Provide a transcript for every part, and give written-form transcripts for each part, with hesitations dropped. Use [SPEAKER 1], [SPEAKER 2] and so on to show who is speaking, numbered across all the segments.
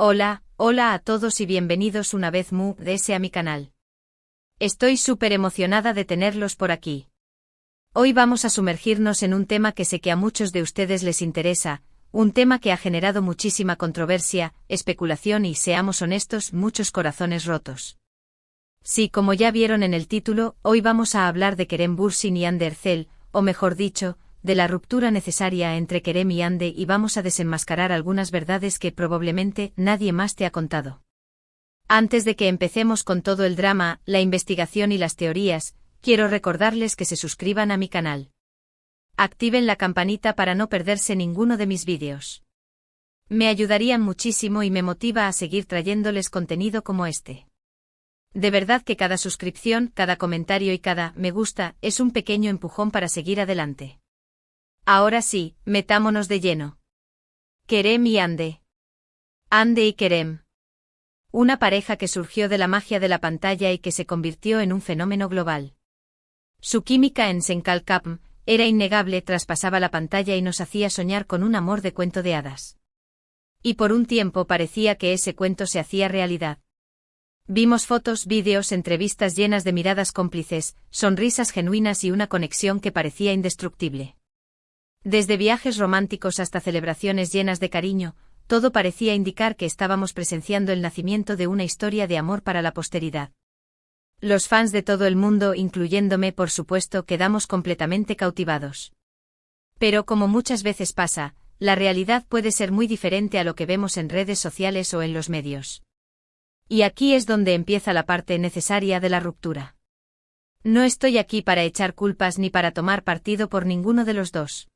[SPEAKER 1] Hola a todos y bienvenidos una vez más a mi canal. Estoy súper emocionada de tenerlos por aquí. Hoy vamos a sumergirnos en un tema que sé que a muchos de ustedes les interesa, un tema que ha generado muchísima controversia, especulación y, seamos honestos, muchos corazones rotos. Sí, como ya vieron en el título, hoy vamos a hablar de Kerem Bürsin y Hande Erçel, o mejor dicho, de la ruptura necesaria entre Kerem y Hande, y vamos a desenmascarar algunas verdades que probablemente nadie más te ha contado. Antes de que empecemos con todo el drama, la investigación y las teorías, quiero recordarles que se suscriban a mi canal. Activen la campanita para no perderse ninguno de mis vídeos. Me ayudarían muchísimo y me motiva a seguir trayéndoles contenido como este. De verdad que cada suscripción, cada comentario y cada me gusta es un pequeño empujón para seguir adelante. Ahora sí, metámonos de lleno. Kerem y Hande. Hande y Kerem. Una pareja que surgió de la magia de la pantalla y que se convirtió en un fenómeno global. Su química en Senkalkapm era innegable, traspasaba la pantalla y nos hacía soñar con un amor de cuento de hadas. Y por un tiempo parecía que ese cuento se hacía realidad. Vimos fotos, vídeos, entrevistas llenas de miradas cómplices, sonrisas genuinas y una conexión que parecía indestructible. Desde viajes románticos hasta celebraciones llenas de cariño, todo parecía indicar que estábamos presenciando el nacimiento de una historia de amor para la posteridad. Los fans de todo el mundo, incluyéndome por supuesto, quedamos completamente cautivados. Pero como muchas veces pasa, la realidad puede ser muy diferente a lo que vemos en redes sociales o en los medios. Y aquí es donde empieza la parte necesaria de la ruptura. No estoy aquí para echar culpas ni para tomar partido por ninguno de los dos.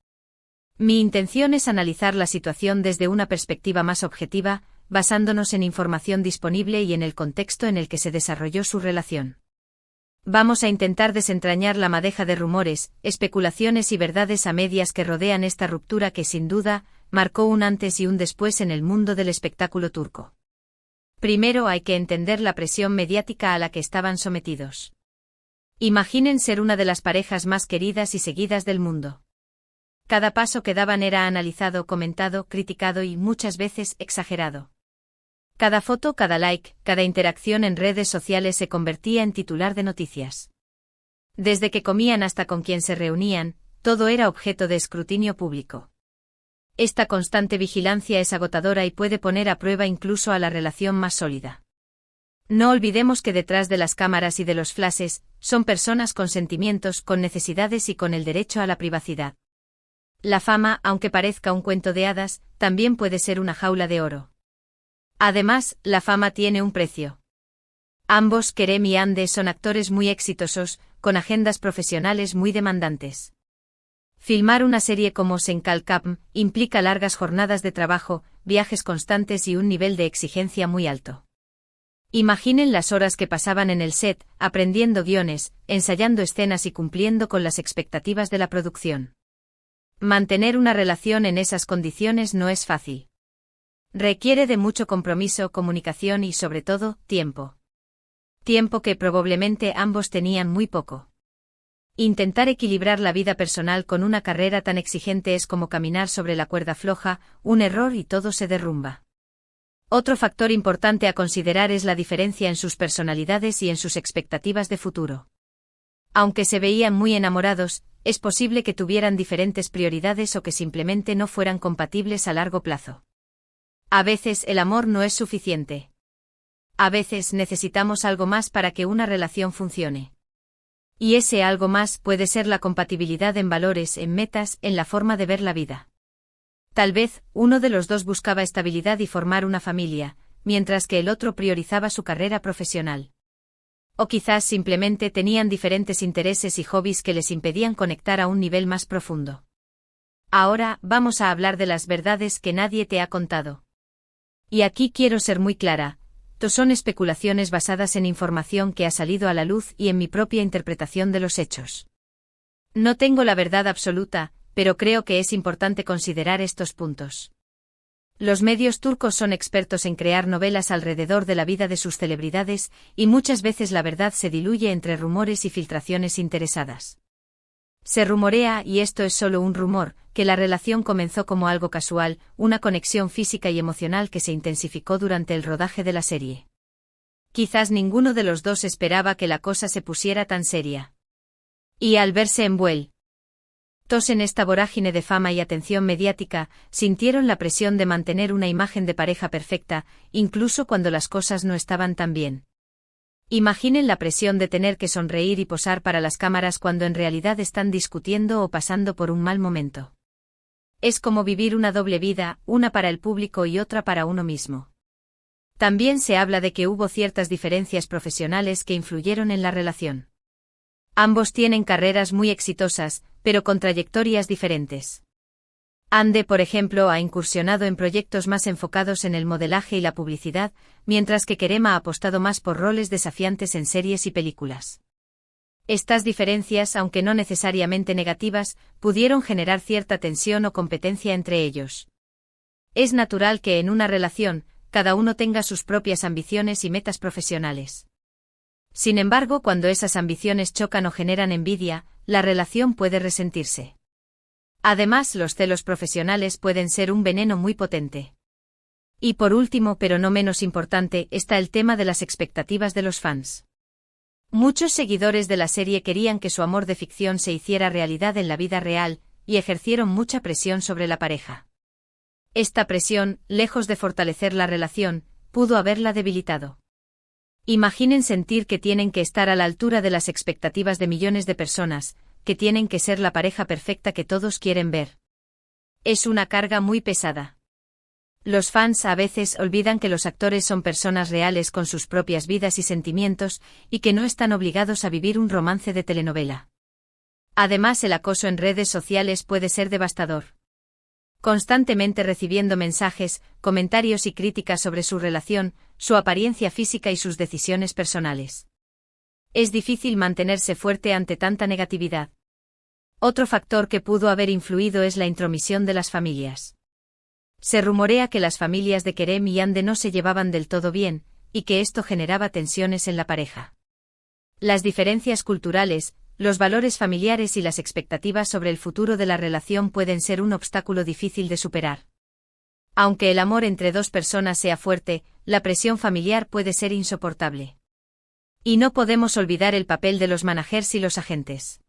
[SPEAKER 1] Mi intención es analizar la situación desde una perspectiva más objetiva, basándonos en información disponible y en el contexto en el que se desarrolló su relación. Vamos a intentar desentrañar la madeja de rumores, especulaciones y verdades a medias que rodean esta ruptura que sin duda marcó un antes y un después en el mundo del espectáculo turco. Primero hay que entender la presión mediática a la que estaban sometidos. Imaginen ser una de las parejas más queridas y seguidas del mundo. Cada paso que daban era analizado, comentado, criticado y muchas veces exagerado. Cada foto, cada like, cada interacción en redes sociales se convertía en titular de noticias. Desde que comían hasta con quien se reunían, todo era objeto de escrutinio público. Esta constante vigilancia es agotadora y puede poner a prueba incluso a la relación más sólida. No olvidemos que detrás de las cámaras y de los flashes, son personas con sentimientos, con necesidades y con el derecho a la privacidad. La fama, aunque parezca un cuento de hadas, también puede ser una jaula de oro. Además, la fama tiene un precio. Ambos, Kerem y Hande, son actores muy exitosos, con agendas profesionales muy demandantes. Filmar una serie como Senkalkapm implica largas jornadas de trabajo, viajes constantes y un nivel de exigencia muy alto. Imaginen las horas que pasaban en el set, aprendiendo guiones, ensayando escenas y cumpliendo con las expectativas de la producción. Mantener una relación en esas condiciones no es fácil. Requiere de mucho compromiso, comunicación y, sobre todo, tiempo. Tiempo que probablemente ambos tenían muy poco. Intentar equilibrar la vida personal con una carrera tan exigente es como caminar sobre la cuerda floja, un error y todo se derrumba. Otro factor importante a considerar es la diferencia en sus personalidades y en sus expectativas de futuro. Aunque se veían muy enamorados, es posible que tuvieran diferentes prioridades o que simplemente no fueran compatibles a largo plazo. A veces el amor no es suficiente. A veces necesitamos algo más para que una relación funcione. Y ese algo más puede ser la compatibilidad en valores, en metas, en la forma de ver la vida. Tal vez, uno de los dos buscaba estabilidad y formar una familia, mientras que el otro priorizaba su carrera profesional. O quizás simplemente tenían diferentes intereses y hobbies que les impedían conectar a un nivel más profundo. Ahora, vamos a hablar de las verdades que nadie te ha contado. Y aquí quiero ser muy clara. Son especulaciones basadas en información que ha salido a la luz y en mi propia interpretación de los hechos. No tengo la verdad absoluta, pero creo que es importante considerar estos puntos. Los medios turcos son expertos en crear novelas alrededor de la vida de sus celebridades, y muchas veces la verdad se diluye entre rumores y filtraciones interesadas. Se rumorea, y esto es solo un rumor, que la relación comenzó como algo casual, una conexión física y emocional que se intensificó durante el rodaje de la serie. Quizás ninguno de los dos esperaba que la cosa se pusiera tan seria. Y al verse envueltos en esta vorágine de fama y atención mediática, sintieron la presión de mantener una imagen de pareja perfecta, incluso cuando las cosas no estaban tan bien. Imaginen la presión de tener que sonreír y posar para las cámaras cuando en realidad están discutiendo o pasando por un mal momento. Es como vivir una doble vida, una para el público y otra para uno mismo. También se habla de que hubo ciertas diferencias profesionales que influyeron en la relación. Ambos tienen carreras muy exitosas, pero con trayectorias diferentes. Ande, por ejemplo, ha incursionado en proyectos más enfocados en el modelaje y la publicidad, mientras que Kerem ha apostado más por roles desafiantes en series y películas. Estas diferencias, aunque no necesariamente negativas, pudieron generar cierta tensión o competencia entre ellos. Es natural que en una relación, cada uno tenga sus propias ambiciones y metas profesionales. Sin embargo, cuando esas ambiciones chocan o generan envidia, la relación puede resentirse. Además, los celos profesionales pueden ser un veneno muy potente. Y por último, pero no menos importante, está el tema de las expectativas de los fans. Muchos seguidores de la serie querían que su amor de ficción se hiciera realidad en la vida real, y ejercieron mucha presión sobre la pareja. Esta presión, lejos de fortalecer la relación, pudo haberla debilitado. Imaginen sentir que tienen que estar a la altura de las expectativas de millones de personas, que tienen que ser la pareja perfecta que todos quieren ver. Es una carga muy pesada. Los fans a veces olvidan que los actores son personas reales con sus propias vidas y sentimientos, y que no están obligados a vivir un romance de telenovela. Además, el acoso en redes sociales puede ser devastador. Constantemente recibiendo mensajes, comentarios y críticas sobre su relación, su apariencia física y sus decisiones personales. Es difícil mantenerse fuerte ante tanta negatividad. Otro factor que pudo haber influido es la intromisión de las familias. Se rumorea que las familias de Kerem y Hande no se llevaban del todo bien, y que esto generaba tensiones en la pareja. Las diferencias culturales, los valores familiares y las expectativas sobre el futuro de la relación pueden ser un obstáculo difícil de superar. Aunque el amor entre dos personas sea fuerte, la presión familiar puede ser insoportable. Y no podemos olvidar el papel de los managers y los agentes.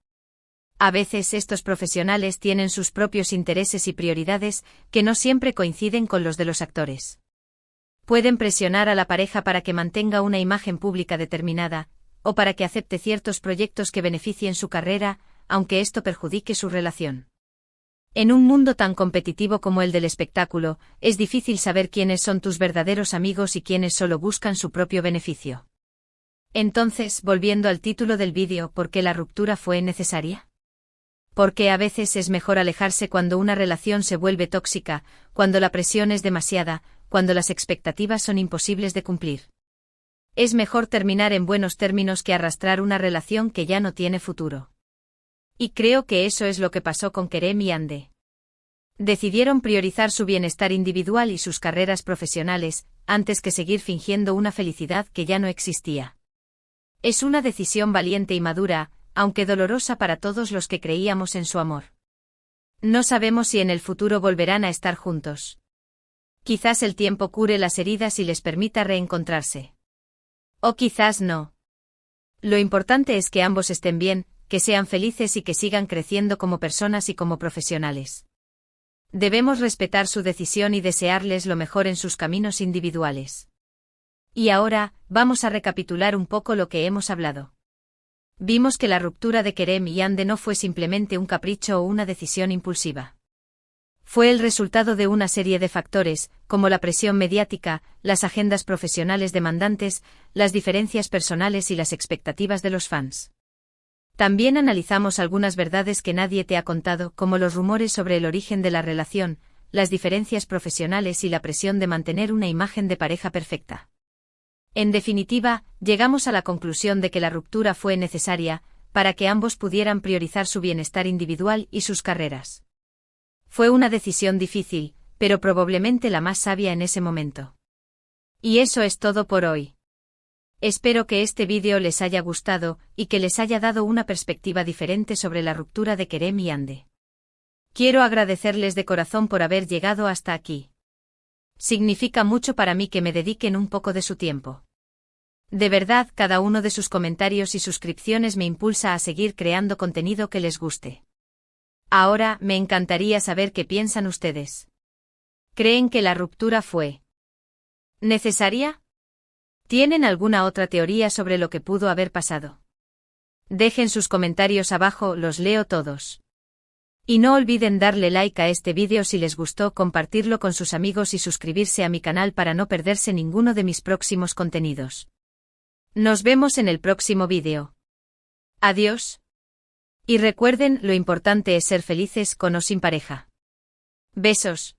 [SPEAKER 1] A veces estos profesionales tienen sus propios intereses y prioridades, que no siempre coinciden con los de los actores. Pueden presionar a la pareja para que mantenga una imagen pública determinada, o para que acepte ciertos proyectos que beneficien su carrera, aunque esto perjudique su relación. En un mundo tan competitivo como el del espectáculo, es difícil saber quiénes son tus verdaderos amigos y quiénes solo buscan su propio beneficio. Entonces, volviendo al título del vídeo, ¿por qué la ruptura fue necesaria? Porque a veces es mejor alejarse cuando una relación se vuelve tóxica, cuando la presión es demasiada, cuando las expectativas son imposibles de cumplir. Es mejor terminar en buenos términos que arrastrar una relación que ya no tiene futuro. Y creo que eso es lo que pasó con Kerem y Hande. Decidieron priorizar su bienestar individual y sus carreras profesionales, antes que seguir fingiendo una felicidad que ya no existía. Es una decisión valiente y madura, aunque dolorosa para todos los que creíamos en su amor. No sabemos si en el futuro volverán a estar juntos. Quizás el tiempo cure las heridas y les permita reencontrarse. O quizás no. Lo importante es que ambos estén bien, que sean felices y que sigan creciendo como personas y como profesionales. Debemos respetar su decisión y desearles lo mejor en sus caminos individuales. Y ahora, vamos a recapitular un poco lo que hemos hablado. Vimos que la ruptura de Kerem y Hande no fue simplemente un capricho o una decisión impulsiva. Fue el resultado de una serie de factores, como la presión mediática, las agendas profesionales demandantes, las diferencias personales y las expectativas de los fans. También analizamos algunas verdades que nadie te ha contado, como los rumores sobre el origen de la relación, las diferencias profesionales y la presión de mantener una imagen de pareja perfecta. En definitiva, llegamos a la conclusión de que la ruptura fue necesaria, para que ambos pudieran priorizar su bienestar individual y sus carreras. Fue una decisión difícil, pero probablemente la más sabia en ese momento. Y eso es todo por hoy. Espero que este vídeo les haya gustado y que les haya dado una perspectiva diferente sobre la ruptura de Kerem y Hande. Quiero agradecerles de corazón por haber llegado hasta aquí. Significa mucho para mí que me dediquen un poco de su tiempo. De verdad, cada uno de sus comentarios y suscripciones me impulsa a seguir creando contenido que les guste. Ahora, me encantaría saber qué piensan ustedes. ¿Creen que la ruptura fue necesaria? ¿Tienen alguna otra teoría sobre lo que pudo haber pasado? Dejen sus comentarios abajo, los leo todos. Y no olviden darle like a este vídeo si les gustó, compartirlo con sus amigos y suscribirse a mi canal para no perderse ninguno de mis próximos contenidos. Nos vemos en el próximo vídeo. Adiós. Y recuerden, lo importante es ser felices con o sin pareja. Besos.